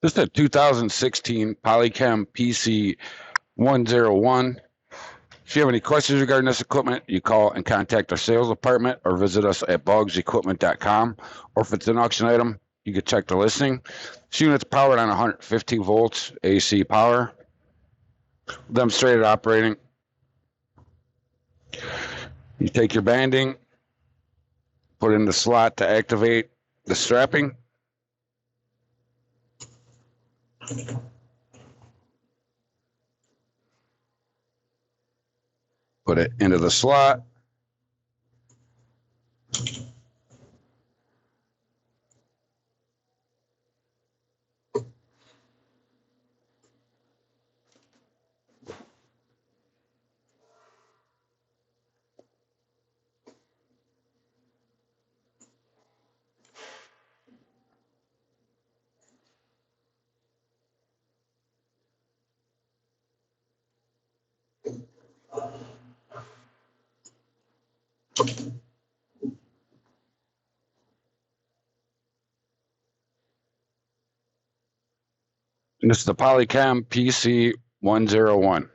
This is a 2016 Polychem PC 101. If you have any questions regarding this equipment, you call and contact our sales department or visit us at boggsequipment.com. Or if it's an auction item, you can check the listing. This unit's powered on 115 volts AC power. Demonstrated operating. You take your banding, put in the slot to activate the strapping. Put it into the slot. And this is the Polychem PC 101.